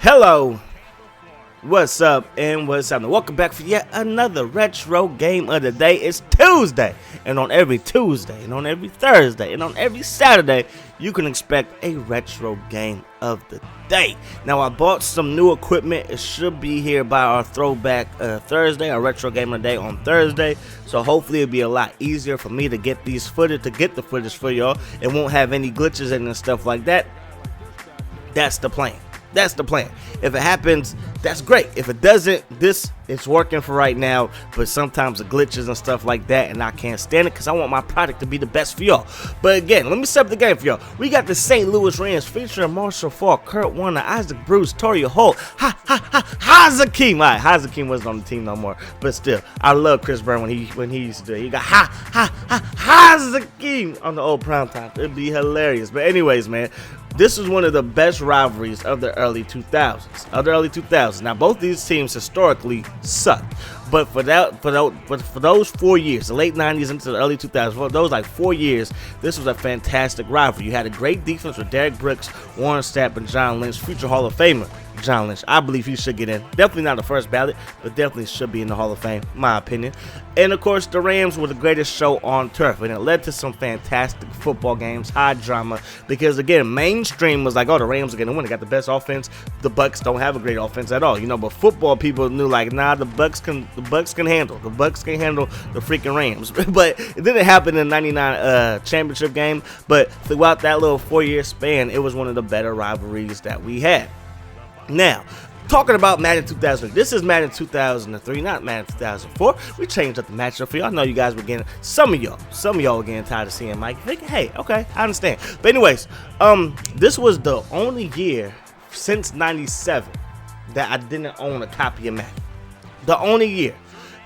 Hello, what's up and what's happening? Welcome back for yet another retro game of the day. It's Tuesday, and on every Tuesday, and on every Thursday, and on every Saturday, you can expect a retro game of the day. Now, I bought some new equipment. It should be here by our throwback Thursday, our retro game of the day on Thursday. So hopefully it'll be a lot easier for me to get the footage for y'all. It won't have any glitches in it and stuff like that. That's the plan. That's the plan. If it happens, that's great. If it doesn't, it's working for right now. But sometimes the glitches and stuff like that, and I can't stand it because I want my product to be the best for y'all. But again, let me set up the game for y'all. We got the St. Louis Rams featuring Marshall Faulk, Kurt Warner, Isaac Bruce, Torrey Holt, Hakeem. All right, Hakeem wasn't on the team no more, but still, I love Chris Brown when he used to do it. He got Hakeem on the old prime time. It'd be hilarious. But anyways, man. This is one of the best rivalries of the early 2000s. Now, both these teams historically sucked, but for those 4 years, the late 90s into the early 2000s, for those like 4 years, this was a fantastic rivalry. You had a great defense with Derrick Brooks, Warren Sapp, and John Lynch, future Hall of Famer. John Lynch, I believe he should get in. Definitely not the first ballot, but definitely should be in the Hall of Fame, my opinion. And of course, the Rams were the greatest show on turf, and it led to some fantastic football games, high drama, because again, mainstream was like, oh, the Rams are gonna win. They got the best offense. The Bucs don't have a great offense at all, but football people knew like, nah, the Bucs can handle the freaking Rams. But it didn't happen in the 99 championship game, but throughout that little 4-year span, it was one of the better rivalries that we had. Now, talking about Madden 2000, this is Madden 2003, not Madden 2004. We changed up the matchup for y'all. I know you guys were getting, some of y'all were getting tired of seeing Mike. Thinking, hey, okay, I understand. But anyways, this was the only year since 97 that I didn't own a copy of Madden. The only year.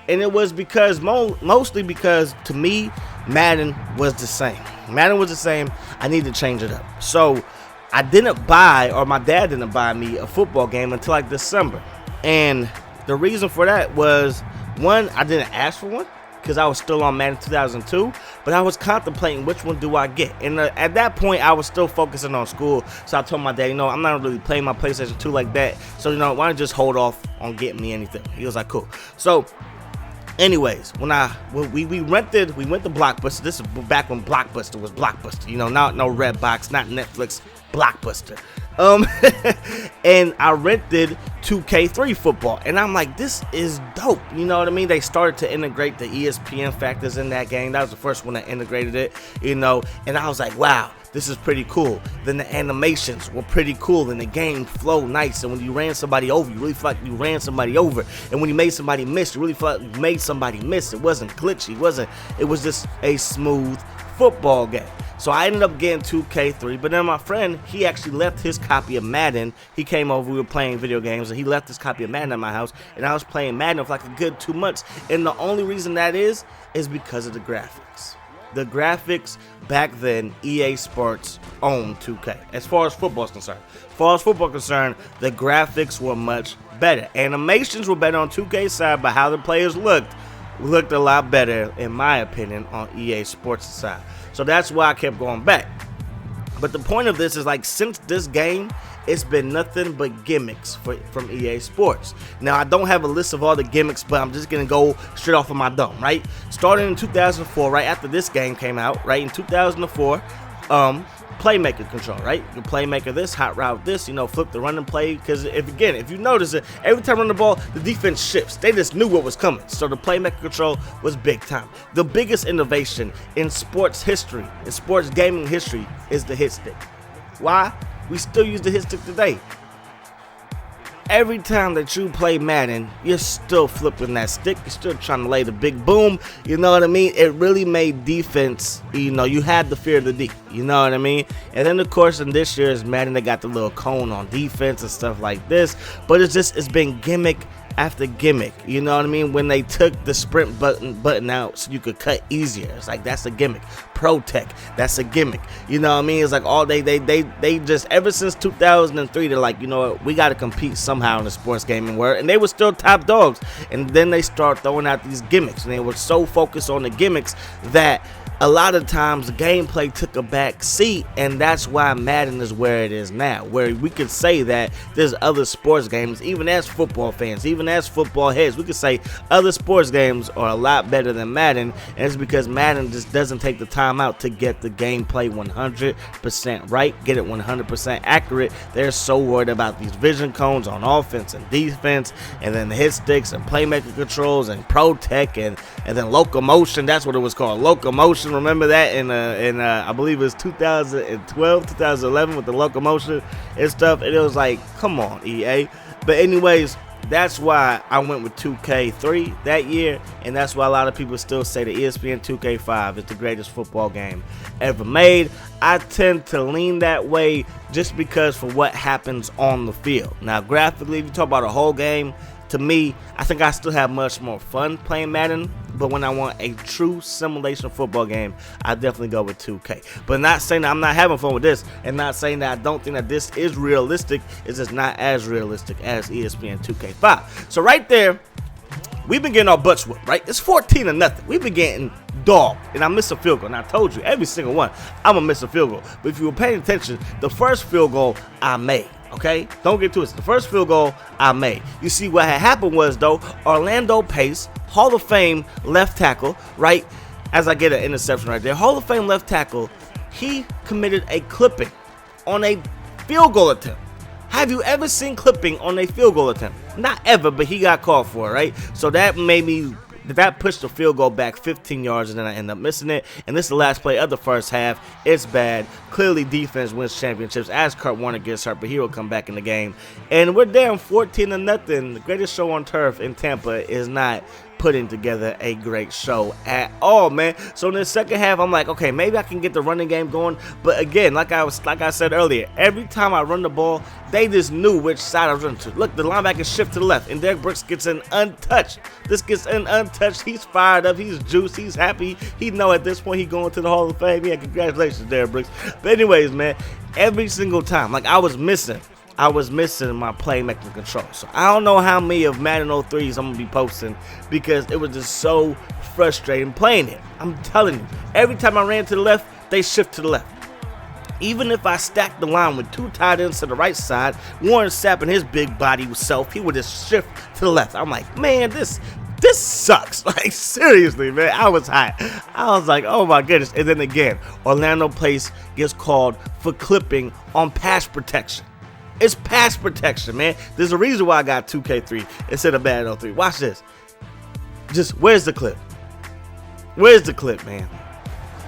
And it was because, mostly because, to me, Madden was the same. I needed to change it up. So, I didn't buy, or my dad didn't buy me a football game until like December. And the reason for that was, one, I didn't ask for one because I was still on Madden 2002, but I was contemplating which one do I get. And at that point, I was still focusing on school. So I told my dad, I'm not really playing my PlayStation 2 like that. So, why don't you just hold off on getting me anything? He was like, cool. So, anyways, when we went to Blockbuster. This is back when Blockbuster was Blockbuster. Not no Redbox, not Netflix. Blockbuster. And I rented 2K3 football, and I'm like, this is dope. You know what I mean? They started to integrate the ESPN factors in that game. That was the first one that integrated it, and I was like, wow, this is pretty cool. Then the animations were pretty cool, and the game flowed nice. And when you ran somebody over, you really felt like you ran somebody over. And when you made somebody miss, you really felt like you made somebody miss. It wasn't glitchy. It was just a smooth football game. So I ended up getting 2K3, but then my friend, he actually left his copy of Madden. He came over, we were playing video games, and he left his copy of Madden at my house, and I was playing Madden for like a good 2 months. And the only reason that is because of the graphics. The graphics back then, EA Sports owned 2K, as far as football is concerned. The graphics were much better. Animations were better on 2K's side, but how the players looked a lot better, in my opinion, on EA Sports' side. So that's why I kept going back. But the point of this is, like, since this game, it's been nothing but gimmicks from EA Sports. Now, I don't have a list of all the gimmicks, but I'm just going to go straight off of my dome, right? Starting in 2004, right after this game came out, right, in 2004, playmaker control, right? You playmaker this, hot route this, flip the running play. Because if you notice it, every time run the ball, the defense shifts. They just knew what was coming. So the playmaker control was big time. The biggest innovation in sports history, in sports gaming history, is the hit stick. Why? We still use the hit stick today. Every time that you play Madden, you're still flipping that stick. You're still trying to lay the big boom. You know what I mean? It really made defense, you had the fear of the D. You know what I mean? And then, of course, in this year's Madden, they got the little cone on defense and stuff like this. But it's been gimmick after gimmick. You know what I mean? When they took the sprint button out so you could cut easier. It's like, that's a gimmick. Pro Tech, that's a gimmick. You know what I mean? It's like all they just, ever since 2003, they're like, we got to compete somehow in the sports gaming world. And they were still top dogs. And then they start throwing out these gimmicks. And they were so focused on the gimmicks that a lot of times the gameplay took a back seat, and that's why Madden is where it is now, where we could say that there's other sports games, even as football fans, even as football heads, we could say other sports games are a lot better than Madden, and it's because Madden just doesn't take the time out to get the gameplay 100% right, get it 100% accurate. They're so worried about these vision cones on offense and defense, and then the hit sticks and playmaker controls and pro tech and then locomotion. That's what it was called, locomotion. Remember that in I believe it was 2012, 2011 with the locomotion and stuff. And it was like, come on, EA. But anyways, that's why I went with 2K3 that year, and that's why a lot of people still say the ESPN 2K5 is the greatest football game ever made. I tend to lean that way just because for what happens on the field. Now, graphically, if you talk about a whole game, to me, I think I still have much more fun playing Madden, but when I want a true simulation football game, I definitely go with 2K. But not saying that I'm not having fun with this, and not saying that I don't think that this is realistic. It's just not as realistic as ESPN 2K5. So right there, we've been getting our butts whipped, right? It's 14-0. We've been getting dogged, and I missed a field goal. And I told you, every single one, I'm going to miss a field goal. But if you were paying attention, the first field goal I made. Okay, don't get to it. The first field goal I made. You see, what had happened was, though, Orlando Pace, Hall of Fame left tackle, right? As I get an interception right there, Hall of Fame left tackle, he committed a clipping on a field goal attempt. Have you ever seen clipping on a field goal attempt? Not ever, but he got called for it, right? So that made me. That pushed the field goal back 15 yards, and then I end up missing it. And this is the last play of the first half. It's bad. Clearly, defense wins championships as Kurt Warner gets hurt, but he will come back in the game. And we're down 14-0. The greatest show on turf in Tampa is not putting together a great show at all, man. So in the second half, I'm like, okay, maybe I can get the running game going. But again, like I said earlier, every time I run the ball, they just knew which side I was running to. Look, the linebacker shift to the left, and Derek Brooks gets in untouched. This gets in untouched. He's fired up. He's juiced. He's happy. He know at this point he's going to the Hall of Fame. Yeah, congratulations, Derek Brooks. But anyways, man, every single time, like I was missing my playmaking control. So I don't know how many of Madden 03s I'm going to be posting because it was just so frustrating playing it. I'm telling you, every time I ran to the left, they shift to the left. Even if I stacked the line with two tight ends to the right side, Warren Sapp and his big body self, he would just shift to the left. I'm like, man, this sucks. Like, seriously, man, I was hot. I was like, oh my goodness. And then again, Orlando Pace gets called for clipping on pass protection. It's pass protection, man. There's a reason why I got 2K3 instead of Madden 03. Watch this. Just, where's the clip? Where's the clip, man?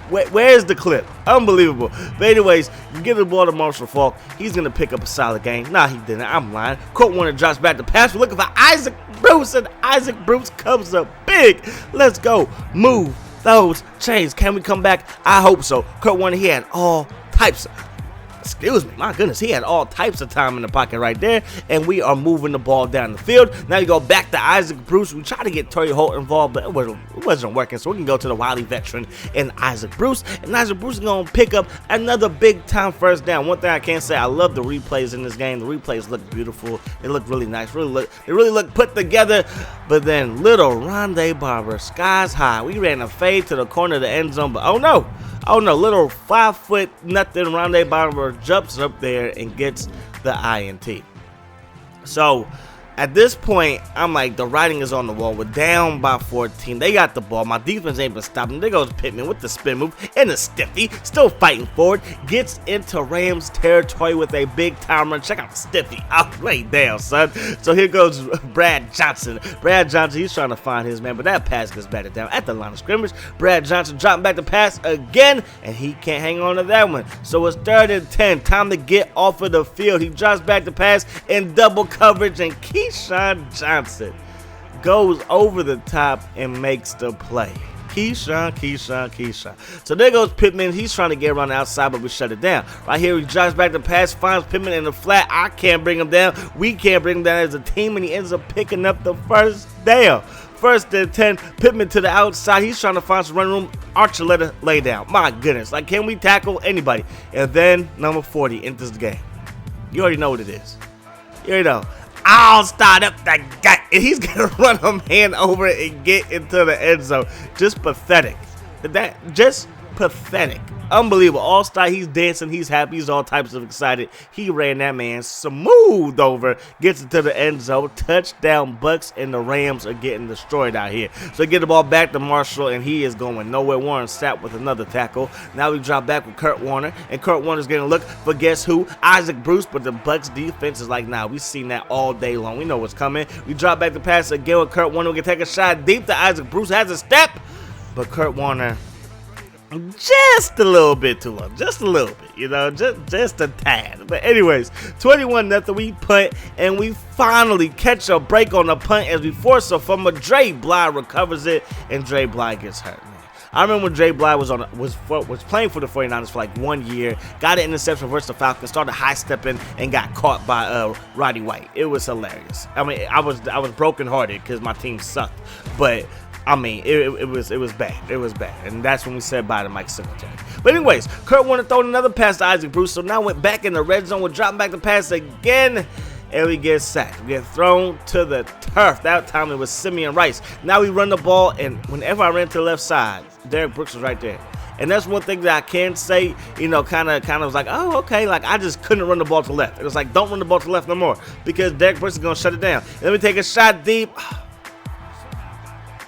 Where's the clip? Unbelievable. But anyways, you give the ball to Marshall Faulk. He's going to pick up a solid game. Nah, he didn't. I'm lying. Kurt Warner drops back to pass. We're looking for Isaac Bruce, and Isaac Bruce comes up big. Let's go. Move those chains. Can we come back? I hope so. Kurt Warner, he had all types of... Excuse me, my goodness, he had all types of time in the pocket right there, and we are moving the ball down the field. Now you go back to Isaac Bruce. We try to get Torrey Holt involved, but it wasn't working, so we can go to the wily veteran and Isaac Bruce, and Isaac Bruce is going to pick up another big-time first down. One thing I can say, I love the replays in this game. The replays look beautiful. They look really nice. They really look put together, but then little Rondé Barber, skies high. We ran a fade to the corner of the end zone, but oh no, little 5'0" Rondé Barber jumps up there and gets the INT. So at this point, I'm like, the writing is on the wall. We're down by 14. They got the ball. My defense ain't been stopping. There goes Pittman with the spin move and the stiffy. Still fighting forward. Gets into Rams territory with a big time run. Check out the stiffy. I'll lay down, son. So here goes Brad Johnson. Brad Johnson, he's trying to find his man, but that pass gets batted down at the line of scrimmage. Brad Johnson dropping back the pass again, and he can't hang on to that one. So it's 3rd and 10. Time to get off of the field. He drops back the pass in double coverage, and Keyshawn Johnson goes over the top and makes the play. Keyshawn. So there goes Pittman. He's trying to get around the outside, but we shut it down. Right here, he drives back the pass, finds Pittman in the flat. I can't bring him down. We can't bring him down as a team, and he ends up picking up the first down. 1st and 10, Pittman to the outside. He's trying to find some run room. Archer let it lay down. My goodness. Like, can we tackle anybody? And then number 40 enters the game. You already know what it is. You already know. I'll start up the gut, and he's gonna run him hand over and get into the end zone. Just pathetic. Just pathetic. Unbelievable. All-star, he's dancing, he's happy, he's all types of excited. He ran that man smooth over, gets into the end zone, touchdown Bucs, and the Rams are getting destroyed out here. So get the ball back to Marshall, and he is going nowhere. Warren Sapp with another tackle. Now we drop back with Kurt Warner, and Kurt Warner's getting a look for guess who? Isaac Bruce, but the Bucs defense is like, nah, we've seen that all day long. We know what's coming. We drop back the pass again with Kurt Warner. We can take a shot deep to Isaac Bruce, has a step, but Kurt Warner just a little bit too long, just a little bit, you know, just a tad. But anyways, 21-0, we punt, and we finally catch a break on the punt as we force a fumble. Dre Bly recovers it, and Dre Bly gets hurt. Man, I remember when Dre Bly was playing for the 49ers for like 1 year, got an interception versus the Falcons, started high stepping, and got caught by Roddy White. It was hilarious. I mean, I was brokenhearted because my team sucked, but I mean, it was bad. It was bad. And that's when we said bye to Mike Singletary. But anyways, Kurt Warner throwing another pass to Isaac Bruce. So now went back in the red zone. We're dropping back the pass again. And we get sacked. We get thrown to the turf. That time it was Simeon Rice. Now we run the ball. And whenever I ran to the left side, Derek Brooks was right there. And that's one thing that I can say, you know, kind of was like, oh, okay, like I just couldn't run the ball to the left. It was like, don't run the ball to the left no more because Derek Brooks is going to shut it down. Let me take a shot deep.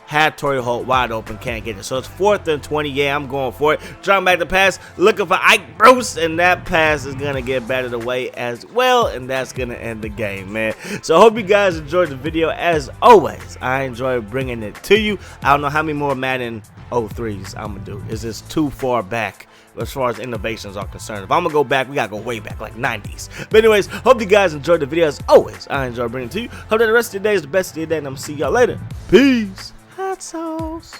Had Torrey Holt wide open, can't get it. So it's 4th and 20. Yeah, I'm going for it. Dropping back the pass, looking for Ike Bruce, and that pass is going to get batted away as well, and that's going to end the game, man. So I hope you guys enjoyed the video. As always, I enjoy bringing it to you. I don't know how many more Madden 03s I'm going to do. Is this too far back as far as innovations are concerned? If I'm going to go back, we got to go way back, like 90s. But anyways, hope you guys enjoyed the video. As always, I enjoy bringing it to you. Hope that the rest of your day is the best of your day, and I'm going to see y'all later. Peace. Hot sauce.